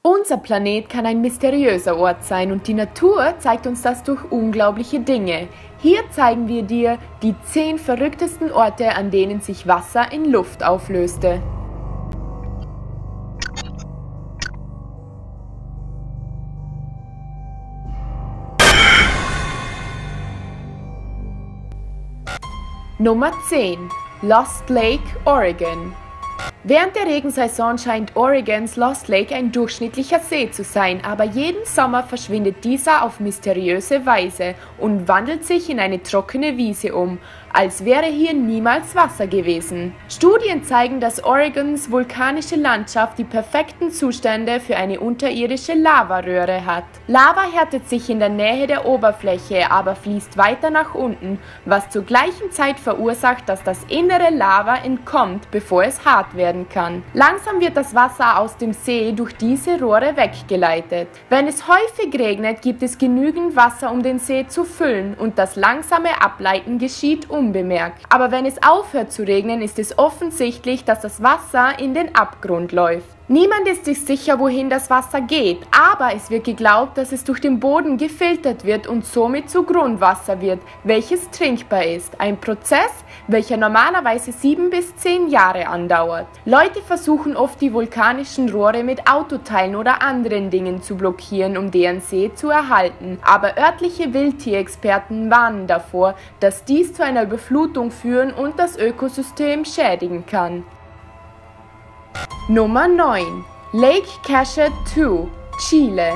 Unser Planet kann ein mysteriöser Ort sein und die Natur zeigt uns das durch unglaubliche Dinge. Hier zeigen wir dir die 10 verrücktesten Orte, an denen sich Wasser in Luft auflöste. Nummer 10. Lost Lake, Oregon. Während der Regensaison scheint Oregons Lost Lake ein durchschnittlicher See zu sein, aber jeden Sommer verschwindet dieser auf mysteriöse Weise und wandelt sich in eine trockene Wiese um, als wäre hier niemals Wasser gewesen. Studien zeigen, dass Oregons vulkanische Landschaft die perfekten Zustände für eine unterirdische Lavaröhre hat. Lava härtet sich in der Nähe der Oberfläche, aber fließt weiter nach unten, was zur gleichen Zeit verursacht, dass das innere Lava entkommt, bevor es hart werden kann. Langsam wird das Wasser aus dem See durch diese Rohre weggeleitet. Wenn es häufig regnet, gibt es genügend Wasser, um den See zu füllen, und das langsame Ableiten geschieht unbemerkt. Aber wenn es aufhört zu regnen, ist es offensichtlich, dass das Wasser in den Abgrund läuft. Niemand ist sich sicher, wohin das Wasser geht, aber es wird geglaubt, dass es durch den Boden gefiltert wird und somit zu Grundwasser wird, welches trinkbar ist. Ein Prozess, welcher normalerweise 7 bis 10 Jahre andauert. Leute versuchen oft, die vulkanischen Rohre mit Autoteilen oder anderen Dingen zu blockieren, um deren See zu erhalten. Aber örtliche Wildtierexperten warnen davor, dass dies zu einer Überflutung führen und das Ökosystem schädigen kann. Nummer 9. Lake Chachet 2, Chile.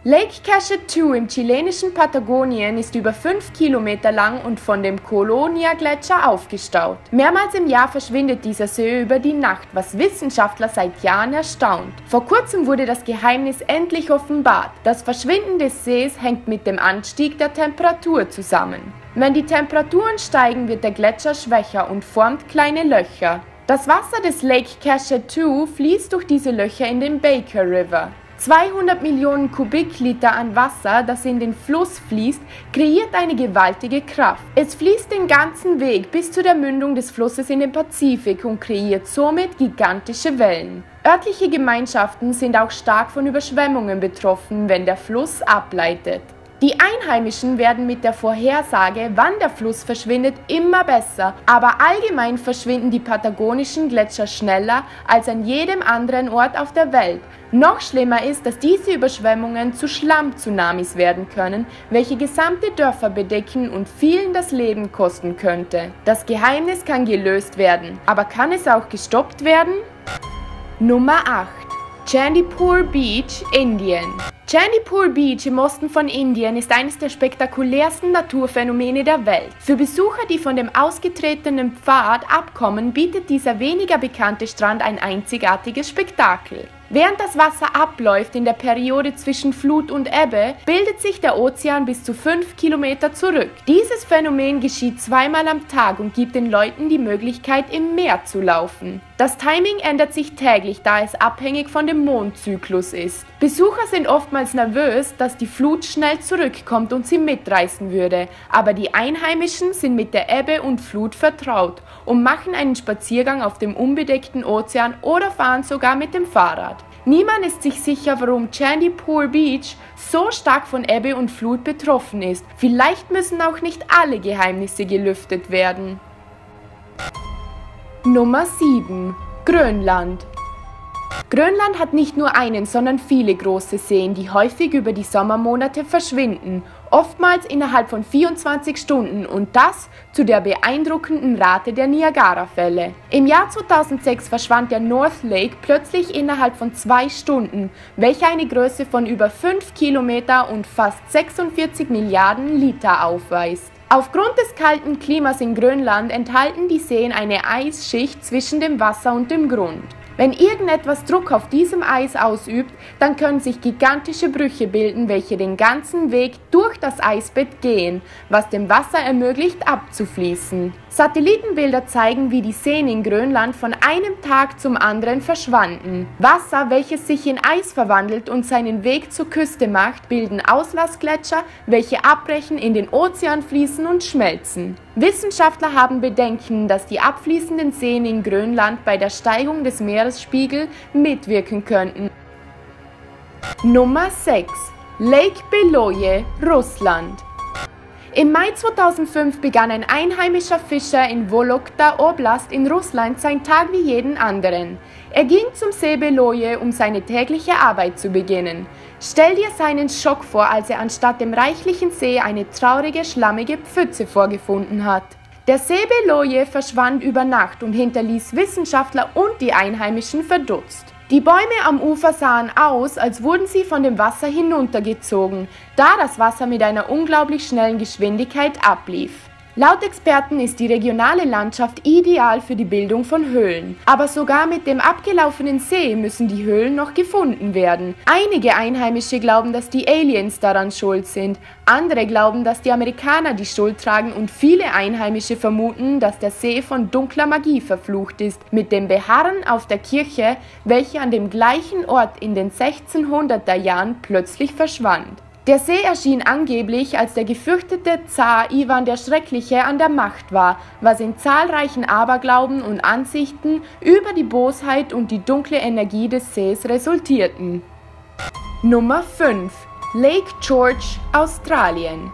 Lake Chachet 2 im chilenischen Patagonien ist über 5 Kilometer lang und von dem Colonia-Gletscher aufgestaut. Mehrmals im Jahr verschwindet dieser See über die Nacht, was Wissenschaftler seit Jahren erstaunt. Vor kurzem wurde das Geheimnis endlich offenbart. Das Verschwinden des Sees hängt mit dem Anstieg der Temperatur zusammen. Wenn die Temperaturen steigen, wird der Gletscher schwächer und formt kleine Löcher. Das Wasser des Lake Chachet 2 fließt durch diese Löcher in den Baker River. 200 Millionen Kubikliter an Wasser, das in den Fluss fließt, kreiert eine gewaltige Kraft. Es fließt den ganzen Weg bis zu der Mündung des Flusses in den Pazifik und kreiert somit gigantische Wellen. Örtliche Gemeinschaften sind auch stark von Überschwemmungen betroffen, wenn der Fluss ableitet. Die Einheimischen werden mit der Vorhersage, wann der Fluss verschwindet, immer besser, aber allgemein verschwinden die patagonischen Gletscher schneller als an jedem anderen Ort auf der Welt. Noch schlimmer ist, dass diese Überschwemmungen zu Schlamm-Tsunamis werden können, welche gesamte Dörfer bedecken und vielen das Leben kosten könnte. Das Geheimnis kann gelöst werden, aber kann es auch gestoppt werden? Nummer 8. Chandipur Beach, Indien. Chandipur Beach im Osten von Indien ist eines der spektakulärsten Naturphänomene der Welt. Für Besucher, die von dem ausgetretenen Pfad abkommen, bietet dieser weniger bekannte Strand ein einzigartiges Spektakel. Während das Wasser abläuft in der Periode zwischen Flut und Ebbe, bildet sich der Ozean bis zu 5 Kilometer zurück. Dieses Phänomen geschieht 2-mal am Tag und gibt den Leuten die Möglichkeit, im Meer zu laufen. Das Timing ändert sich täglich, da es abhängig von dem Mondzyklus ist. Besucher sind oftmals nervös, dass die Flut schnell zurückkommt und sie mitreißen würde, aber die Einheimischen sind mit der Ebbe und Flut vertraut und machen einen Spaziergang auf dem unbedeckten Ozean oder fahren sogar mit dem Fahrrad. Niemand ist sich sicher, warum Chandipur Beach so stark von Ebbe und Flut betroffen ist. Vielleicht müssen auch nicht alle Geheimnisse gelüftet werden. Nummer 7. Grönland. Grönland hat nicht nur einen, sondern viele große Seen, die häufig über die Sommermonate verschwinden, oftmals innerhalb von 24 Stunden und das zu der beeindruckenden Rate der Niagara-Fälle. Im Jahr 2006 verschwand der North Lake plötzlich innerhalb von 2 Stunden, welcher eine Größe von über 5 Kilometer und fast 46 Milliarden Liter aufweist. Aufgrund des kalten Klimas in Grönland enthalten die Seen eine Eisschicht zwischen dem Wasser und dem Grund. Wenn irgendetwas Druck auf diesem Eis ausübt, dann können sich gigantische Brüche bilden, welche den ganzen Weg durch das Eisbett gehen, was dem Wasser ermöglicht, abzufließen. Satellitenbilder zeigen, wie die Seen in Grönland von einem Tag zum anderen verschwanden. Wasser, welches sich in Eis verwandelt und seinen Weg zur Küste macht, bilden Auslassgletscher, welche abbrechen, in den Ozean fließen und schmelzen. Wissenschaftler haben Bedenken, dass die abfließenden Seen in Grönland bei der Steigung des Meeresspiegels mitwirken könnten. Nummer 6. Lake Beloye, Russland. Im Mai 2005 begann ein einheimischer Fischer in Wologda Oblast in Russland seinen Tag wie jeden anderen. Er ging zum See Beloye, um seine tägliche Arbeit zu beginnen. Stell dir seinen Schock vor, als er anstatt dem reichlichen See eine traurige, schlammige Pfütze vorgefunden hat. Der See Beloye verschwand über Nacht und hinterließ Wissenschaftler und die Einheimischen verdutzt. Die Bäume am Ufer sahen aus, als wurden sie von dem Wasser hinuntergezogen, da das Wasser mit einer unglaublich schnellen Geschwindigkeit ablief. Laut Experten ist die regionale Landschaft ideal für die Bildung von Höhlen. Aber sogar mit dem abgelaufenen See müssen die Höhlen noch gefunden werden. Einige Einheimische glauben, dass die Aliens daran schuld sind. Andere glauben, dass die Amerikaner die Schuld tragen und viele Einheimische vermuten, dass der See von dunkler Magie verflucht ist, mit dem Beharren auf der Kirche, welche an dem gleichen Ort in den 1600er Jahren plötzlich verschwand. Der See erschien angeblich, als der gefürchtete Zar Iwan der Schreckliche an der Macht war, was in zahlreichen Aberglauben und Ansichten über die Bosheit und die dunkle Energie des Sees resultierten. Nummer 5. Lake George, Australien.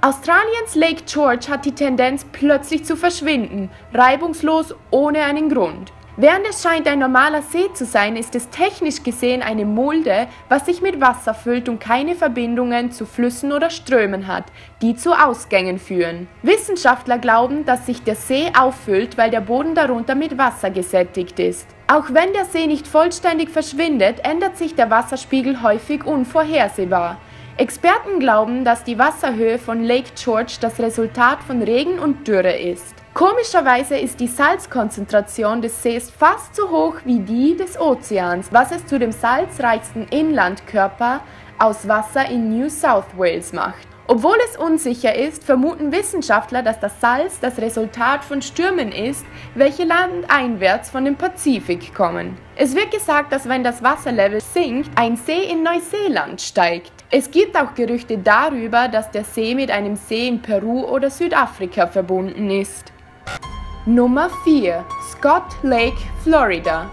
Australiens Lake George hat die Tendenz, plötzlich zu verschwinden, reibungslos, ohne einen Grund. Während es scheint ein normaler See zu sein, ist es technisch gesehen eine Mulde, was sich mit Wasser füllt und keine Verbindungen zu Flüssen oder Strömen hat, die zu Ausgängen führen. Wissenschaftler glauben, dass sich der See auffüllt, weil der Boden darunter mit Wasser gesättigt ist. Auch wenn der See nicht vollständig verschwindet, ändert sich der Wasserspiegel häufig unvorhersehbar. Experten glauben, dass die Wasserhöhe von Lake George das Resultat von Regen und Dürre ist. Komischerweise ist die Salzkonzentration des Sees fast so hoch wie die des Ozeans, was es zu dem salzreichsten Inlandkörper aus Wasser in New South Wales macht. Obwohl es unsicher ist, vermuten Wissenschaftler, dass das Salz das Resultat von Stürmen ist, welche landeinwärts von dem Pazifik kommen. Es wird gesagt, dass wenn das Wasserlevel sinkt, ein See in Neuseeland steigt. Es gibt auch Gerüchte darüber, dass der See mit einem See in Peru oder Südafrika verbunden ist. Nummer 4. Scott Lake, Florida.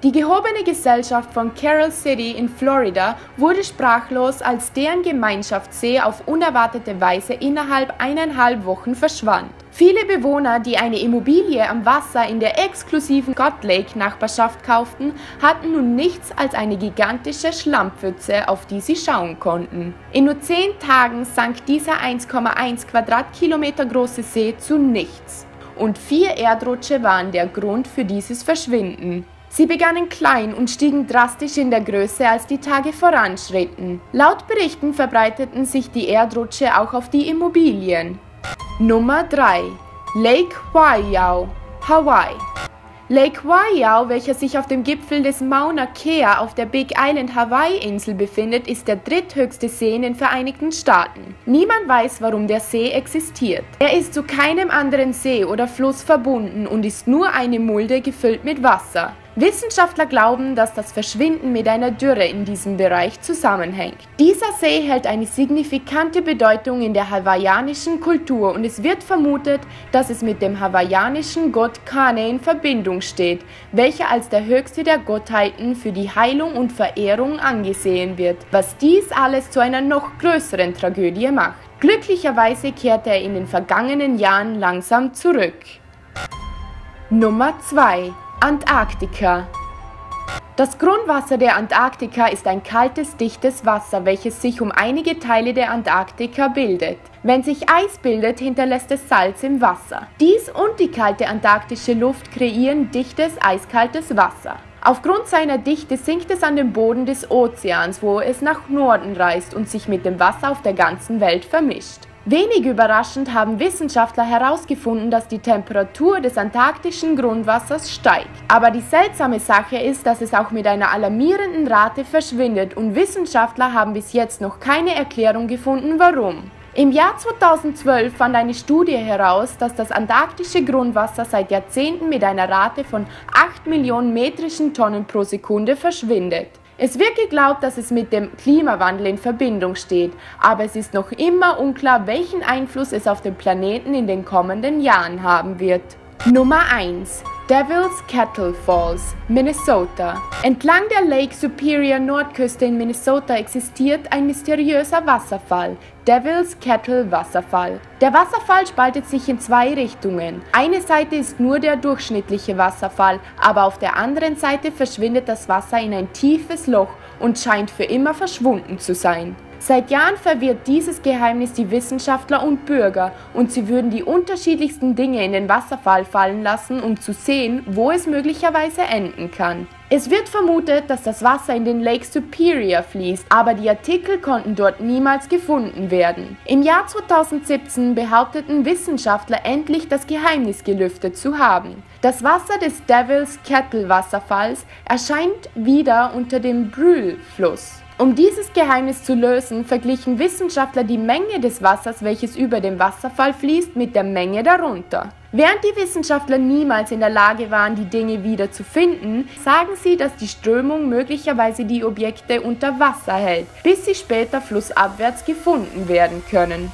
Die gehobene Gesellschaft von Carol City in Florida wurde sprachlos, als deren Gemeinschaftssee auf unerwartete Weise innerhalb 1,5 Wochen verschwand. Viele Bewohner, die eine Immobilie am Wasser in der exklusiven Scott Lake Nachbarschaft kauften, hatten nun nichts als eine gigantische Schlammpfütze, auf die sie schauen konnten. In nur 10 Tagen sank dieser 1,1 Quadratkilometer große See zu nichts. Und 4 Erdrutsche waren der Grund für dieses Verschwinden. Sie begannen klein und stiegen drastisch in der Größe, als die Tage voranschritten. Laut Berichten verbreiteten sich die Erdrutsche auch auf die Immobilien. Nummer 3. Lake Waiau, Hawaii. Lake Waiau, welcher sich auf dem Gipfel des Mauna Kea auf der Big Island Hawaii-Insel befindet, ist der dritthöchste See in den Vereinigten Staaten. Niemand weiß, warum der See existiert. Er ist zu keinem anderen See oder Fluss verbunden und ist nur eine Mulde gefüllt mit Wasser. Wissenschaftler glauben, dass das Verschwinden mit einer Dürre in diesem Bereich zusammenhängt. Dieser See hält eine signifikante Bedeutung in der hawaiianischen Kultur und es wird vermutet, dass es mit dem hawaiianischen Gott Kane in Verbindung steht, welcher als der höchste der Gottheiten für die Heilung und Verehrung angesehen wird, was dies alles zu einer noch größeren Tragödie macht. Glücklicherweise kehrte er in den vergangenen Jahren langsam zurück. Nummer 2. Antarktika. Das Grundwasser der Antarktika ist ein kaltes, dichtes Wasser, welches sich um einige Teile der Antarktika bildet. Wenn sich Eis bildet, hinterlässt es Salz im Wasser. Dies und die kalte antarktische Luft kreieren dichtes, eiskaltes Wasser. Aufgrund seiner Dichte sinkt es an den Boden des Ozeans, wo es nach Norden reist und sich mit dem Wasser auf der ganzen Welt vermischt. Wenig überraschend haben Wissenschaftler herausgefunden, dass die Temperatur des antarktischen Grundwassers steigt. Aber die seltsame Sache ist, dass es auch mit einer alarmierenden Rate verschwindet und Wissenschaftler haben bis jetzt noch keine Erklärung gefunden, warum. Im Jahr 2012 fand eine Studie heraus, dass das antarktische Grundwasser seit Jahrzehnten mit einer Rate von 8 Millionen metrischen Tonnen pro Sekunde verschwindet. Es wird geglaubt, dass es mit dem Klimawandel in Verbindung steht, aber es ist noch immer unklar, welchen Einfluss es auf den Planeten in den kommenden Jahren haben wird. Nummer 1. Devil's Kettle Falls, Minnesota. Entlang der Lake Superior Nordküste in Minnesota existiert ein mysteriöser Wasserfall, Devil's Kettle Wasserfall. Der Wasserfall spaltet sich in zwei Richtungen. Eine Seite ist nur der durchschnittliche Wasserfall, aber auf der anderen Seite verschwindet das Wasser in ein tiefes Loch und scheint für immer verschwunden zu sein. Seit Jahren verwirrt dieses Geheimnis die Wissenschaftler und Bürger und sie würden die unterschiedlichsten Dinge in den Wasserfall fallen lassen, um zu sehen, wo es möglicherweise enden kann. Es wird vermutet, dass das Wasser in den Lake Superior fließt, aber die Artikel konnten dort niemals gefunden werden. Im Jahr 2017 behaupteten Wissenschaftler endlich, das Geheimnis gelüftet zu haben. Das Wasser des Devil's Kettle Wasserfalls erscheint wieder unter dem Fluss. Um dieses Geheimnis zu lösen, verglichen Wissenschaftler die Menge des Wassers, welches über dem Wasserfall fließt, mit der Menge darunter. Während die Wissenschaftler niemals in der Lage waren, die Dinge wieder zu finden, sagen sie, dass die Strömung möglicherweise die Objekte unter Wasser hält, bis sie später flussabwärts gefunden werden können.